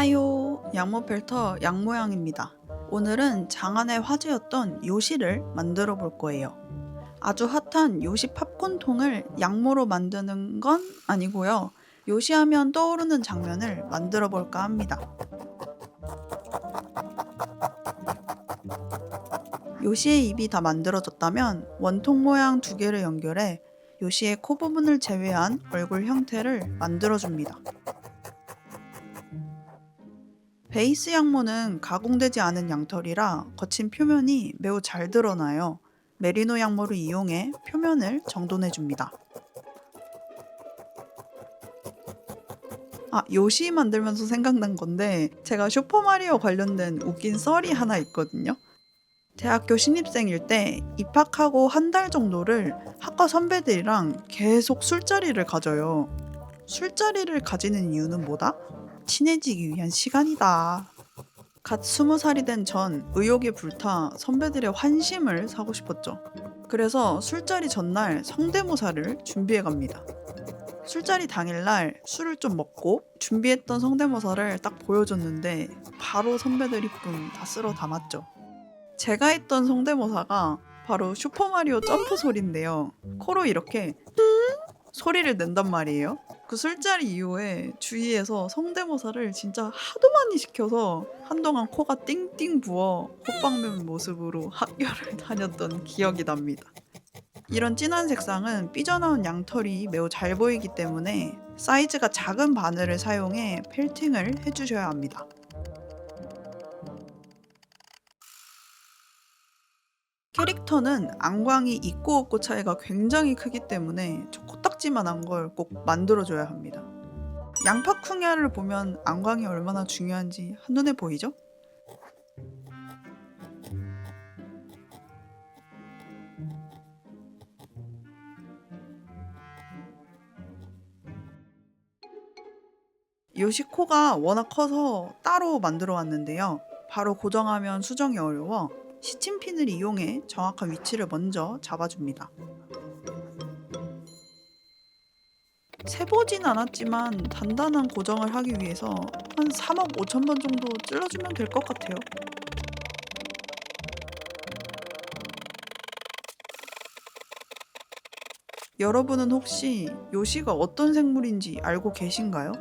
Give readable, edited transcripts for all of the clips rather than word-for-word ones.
하요, 양모 필터 양 모양입니다. 오늘은 장안의 화제였던 요시를 만들어 볼 거예요. 아주 핫한 요시 팝콘통을 양모로 만드는 건 아니고요. 요시하면 떠오르는 장면을 만들어 볼까 합니다. 요시의 입이 다 만들어졌다면 원통 모양 두 개를 연결해 요시의 코 부분을 제외한 얼굴 형태를 만들어줍니다. 베이스 양모는 가공되지 않은 양털이라 거친 표면이 매우 잘 드러나요. 메리노 양모를 이용해 표면을 정돈해줍니다. 요시 만들면서 생각난 건데 제가 슈퍼마리오 관련된 웃긴 썰이 하나 있거든요. 대학교 신입생일 때 입학하고 한 달 정도를 학과 선배들이랑 계속 술자리를 가져요. 술자리를 가지는 이유는 뭐다? 친해지기 위한 시간이다. 갓 20살이 된 전 의욕이 불타 선배들의 환심을 사고 싶었죠. 그래서 술자리 전날 성대모사를 준비해 갑니다. 술자리 당일날 술을 좀 먹고 준비했던 성대모사를 딱 보여줬는데 바로 선배들이 다 쓸어 담았죠. 제가 했던 성대모사가 바로 슈퍼마리오 점프 소리인데요. 코로 이렇게 소리를 낸단 말이에요. 그 술자리 이후에 주위에서 성대모사를 진짜 하도 많이 시켜서 한동안 코가 띵띵 부어 호빵맨 모습으로 학교를 다녔던 기억이 납니다. 이런 진한 색상은 삐져나온 양털이 매우 잘 보이기 때문에 사이즈가 작은 바늘을 사용해 펠팅을 해주셔야 합니다. 캐릭터는 안광이 있고 없고 차이가 굉장히 크기 때문에 저 코딱지만한 걸 꼭 만들어줘야 합니다. 양파쿵야를 보면 안광이 얼마나 중요한지 한눈에 보이죠? 요시 코가 워낙 커서 따로 만들어 왔는데요. 바로 고정하면 수정이 어려워 시침핀을 이용해 정확한 위치를 먼저 잡아줍니다. 세보진 않았지만 단단한 고정을 하기 위해서 한 3억 5천 번 정도 찔러주면 될 것 같아요. 여러분은 혹시 요시가 어떤 생물인지 알고 계신가요?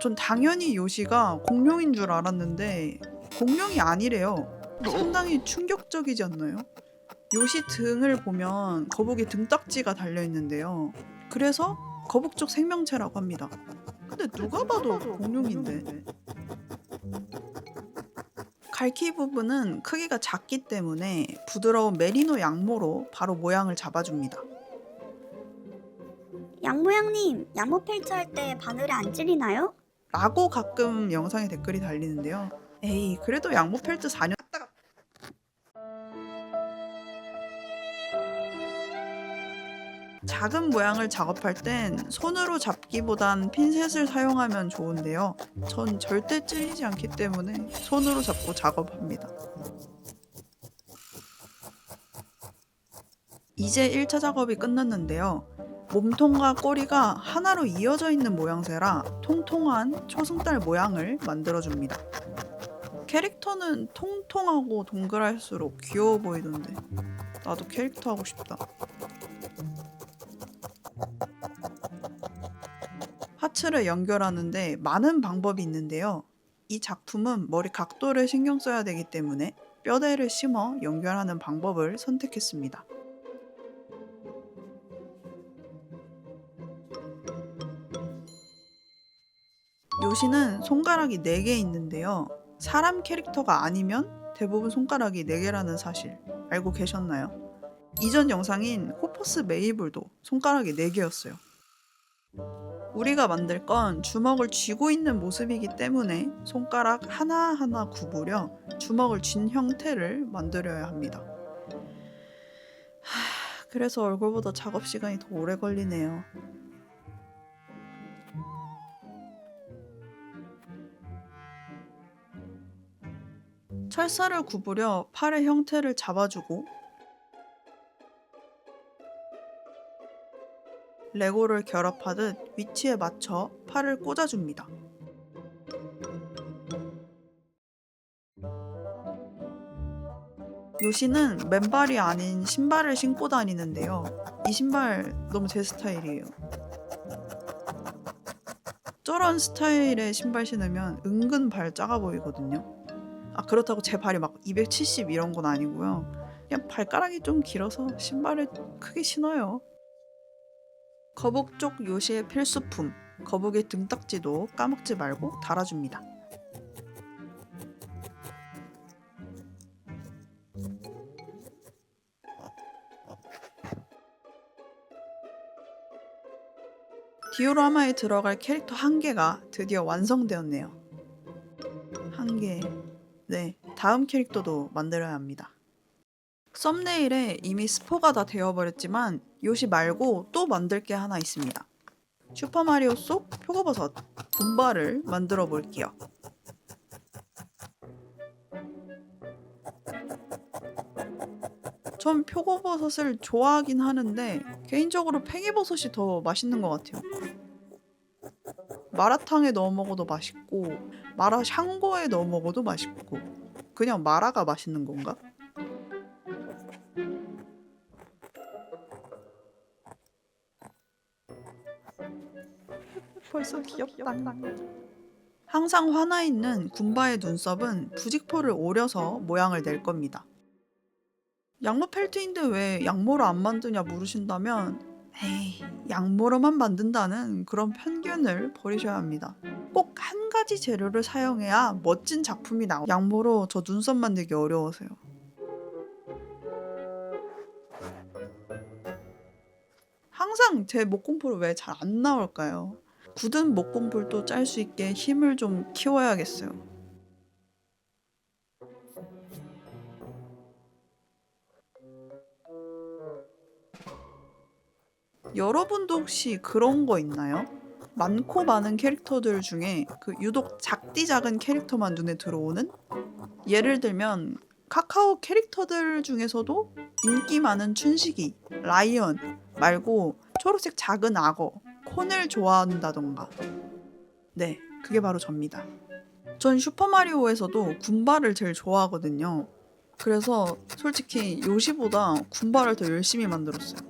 전 당연히 요시가 공룡인 줄 알았는데 공룡이 아니래요. 상당히 충격적이지 않나요? 요시 등을 보면 거북이 등딱지가 달려있는데요. 그래서 거북족 생명체라고 합니다. 근데 누가 봐도 공룡인데. 갈퀴 부분은 크기가 작기 때문에 부드러운 메리노 양모로 바로 모양을 잡아줍니다. 양모양님, 양모 펠트할 때 바늘에 안 찔리나요? 라고 가끔 영상에 댓글이 달리는데요. 에이, 그래도 양모 펠트 4년 작은 모양을 작업할 땐 손으로 잡기보단 핀셋을 사용하면 좋은데요. 전 절대 찔리지 않기 때문에 손으로 잡고 작업합니다. 이제 1차 작업이 끝났는데요. 몸통과 꼬리가 하나로 이어져 있는 모양새라 통통한 초승달 모양을 만들어줍니다. 캐릭터는 통통하고 동그랄수록 귀여워 보이던데 나도 캐릭터 하고 싶다. 하츠를 연결하는데 많은 방법이 있는데요. 이 작품은 머리 각도를 신경 써야 되기 때문에 뼈대를 심어 연결하는 방법을 선택했습니다. 요시는 손가락이 4개 있는데요. 사람 캐릭터가 아니면 대부분 손가락이 4개라는 사실 알고 계셨나요? 이전 영상인 호퍼스 메이블도 손가락이 4개였어요. 우리가 만들 건 주먹을 쥐고 있는 모습이기 때문에 손가락 하나하나 구부려 주먹을 쥔 형태를 만들어야 합니다. 그래서 얼굴보다 작업 시간이 더 오래 걸리네요. 철사를 구부려 팔의 형태를 잡아주고 레고를 결합하듯 위치에 맞춰 팔을 꽂아줍니다. 요시는 맨발이 아닌 신발을 신고 다니는데요. 이 신발 너무 제 스타일이에요. 저런 스타일의 신발 신으면 은근 발 작아 보이거든요. 그렇다고 제 발이 막 270 이런 건 아니고요. 그냥 발가락이 좀 길어서 신발을 크게 신어요. 거북 쪽 요시의 필수품, 거북이 등딱지도 까먹지 말고 달아줍니다. 디오라마에 들어갈 캐릭터 1개가 드디어 완성되었네요. 1개. 네, 다음 캐릭터도 만들어야 합니다. 썸네일에 이미 스포가 다 되어버렸지만 요시 말고 또 만들 게 하나 있습니다. 슈퍼마리오 속 표고버섯 군바를 만들어 볼게요. 전 표고버섯을 좋아하긴 하는데 개인적으로 팽이버섯이 더 맛있는 것 같아요. 마라탕에 넣어 먹어도 맛있고 마라 샹궈에 넣어 먹어도 맛있고 그냥 마라가 맛있는 건가? 벌써 귀엽다. 항상 화나 있는 군바의 눈썹은 부직포를 오려서 모양을 낼 겁니다. 양모 펠트인데 왜 양모로 안 만드냐 물으신다면 에이, 양모로만 만든다는 그런 편견을 버리셔야 합니다. 꼭 한 가지 재료를 사용해야 멋진 작품이 나와요. 양모로 저 눈썹 만들기 어려워서요. 항상 제 목공풀 왜 잘 안 나올까요? 굳은 목공풀도 짤 수 있게 힘을 좀 키워야겠어요. 여러분도 혹시 그런 거 있나요? 많고 많은 캐릭터들 중에 유독 작디 작은 캐릭터만 눈에 들어오는? 예를 들면 카카오 캐릭터들 중에서도 인기 많은 춘식이, 라이언 말고 초록색 작은 악어, 콘을 좋아한다던가. 네, 그게 바로 접니다. 전 슈퍼마리오에서도 군바를 제일 좋아하거든요. 그래서 솔직히 요시보다 군바를 더 열심히 만들었어요.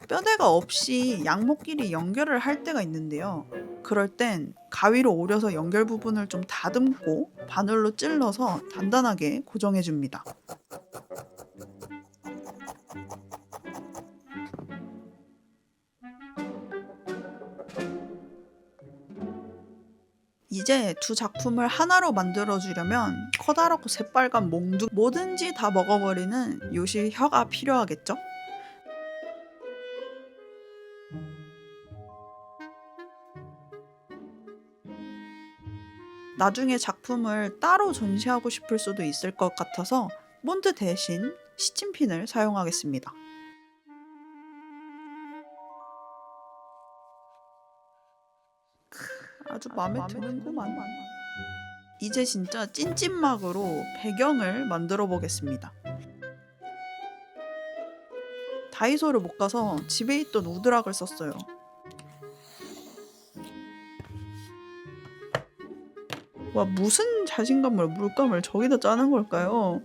뼈대가 없이 양목끼리 연결을 할 때가 있는데요. 그럴 땐 가위로 오려서 연결 부분을 좀 다듬고 바늘로 찔러서 단단하게 고정해 줍니다. 이제 두 작품을 하나로 만들어주려면 커다랗고 새빨간 몽둥 뭐든지 다 먹어버리는 요시 혀가 필요하겠죠? 나중에 작품을 따로 전시하고 싶을 수도 있을 것 같아서 몬드 대신 시침핀을 사용하겠습니다. 아주 마음에 드는구만. 이제 진짜 찐찐막으로 배경을 만들어 보겠습니다. 다이소를 못 가서 집에 있던 우드락을 썼어요. 와, 무슨 자신감을 물감을 저기다 짜는 걸까요?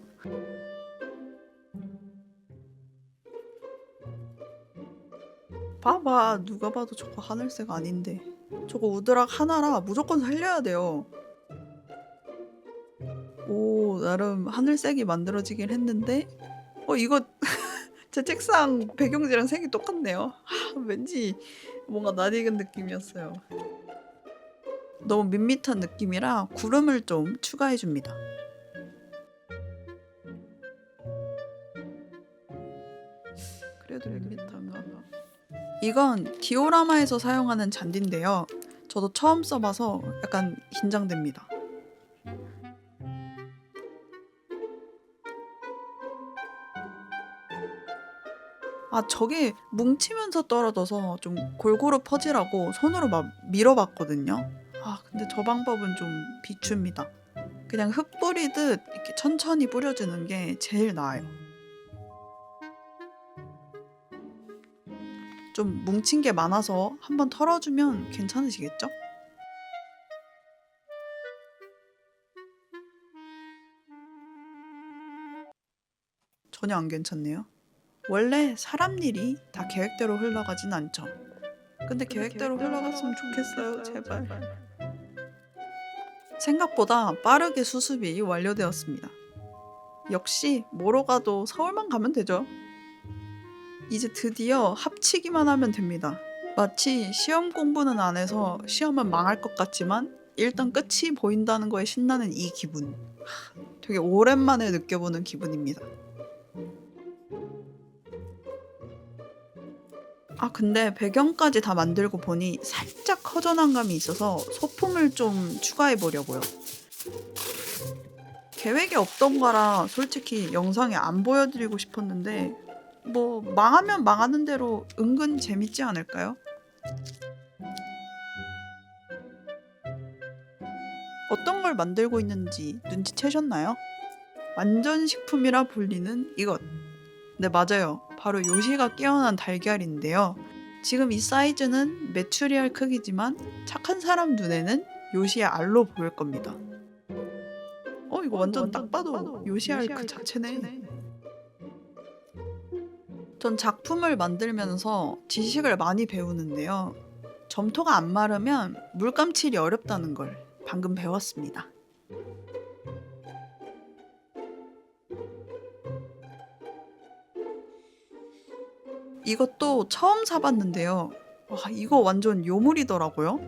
봐봐, 누가 봐도 저거 하늘색 아닌데. 저거 우드락 하나라 무조건 살려야 돼요. 오, 나름 하늘색이 만들어지긴 했는데 이거 제 책상 배경지랑 색이 똑같네요. 왠지 뭔가 낯익은 느낌이었어요. 너무 밋밋한 느낌이라 구름을 좀 추가해줍니다. 그래도 밋밋한가 봐. 이건 디오라마에서 사용하는 잔디인데요. 저도 처음 써봐서 약간 긴장됩니다. 저게 뭉치면서 떨어져서 좀 골고루 퍼지라고 손으로 막 밀어봤거든요. 근데 저 방법은 좀 비춥니다. 그냥 흙 뿌리듯 이렇게 천천히 뿌려주는 게 제일 나아요. 좀 뭉친 게 많아서 한번 털어주면 괜찮으시겠죠? 전혀 안 괜찮네요. 원래 사람 일이 다 계획대로 흘러가진 않죠. 근데 계획대로 흘러갔으면 좋겠어요. 제발. 생각보다 빠르게 수습이 완료되었습니다. 역시 뭐로 가도 서울만 가면 되죠. 이제 드디어 합치기만 하면 됩니다. 마치 시험 공부는 안 해서 시험은 망할 것 같지만 일단 끝이 보인다는 거에 신나는 이 기분. 되게 오랜만에 느껴보는 기분입니다. 아 근데 배경까지 다 만들고 보니 살짝 허전한 감이 있어서 소품을 좀 추가해 보려고요. 계획이 없던 거라 솔직히 영상에 안 보여드리고 싶었는데 뭐 망하면 망하는 대로 은근 재밌지 않을까요? 어떤 걸 만들고 있는지 눈치채셨나요? 완전 식품이라 불리는 이것. 네 맞아요. 바로 요시가 깨어난 달걀인데요. 지금 이 사이즈는 메추리알 크기지만 착한 사람 눈에는 요시의 알로 보일 겁니다. 이거 완전 딱 봐도 요시알 그 자체네. 전 작품을 만들면서 지식을 많이 배우는데요. 점토가 안 마르면 물감칠이 어렵다는 걸 방금 배웠습니다. 이것도 처음 사봤는데요. 와, 이거 완전 요물이더라고요.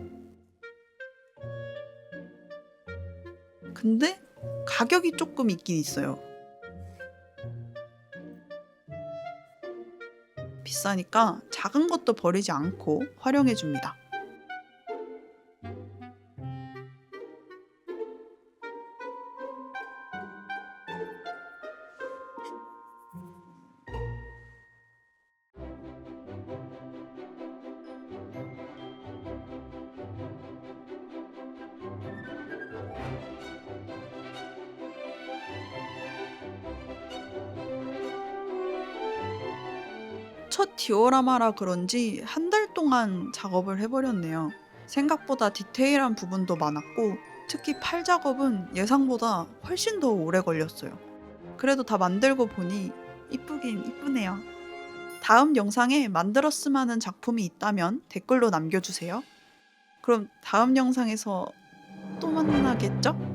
근데 가격이 조금 있긴 있어요. 비싸니까 작은 것도 버리지 않고 활용해줍니다. 첫 디오라마라 그런지 한 달 동안 작업을 해버렸네요. 생각보다 디테일한 부분도 많았고 특히 팔 작업은 예상보다 훨씬 더 오래 걸렸어요. 그래도 다 만들고 보니 이쁘긴 이쁘네요. 다음 영상에 만들었으면 하는 작품이 있다면 댓글로 남겨주세요. 그럼 다음 영상에서 또 만나겠죠?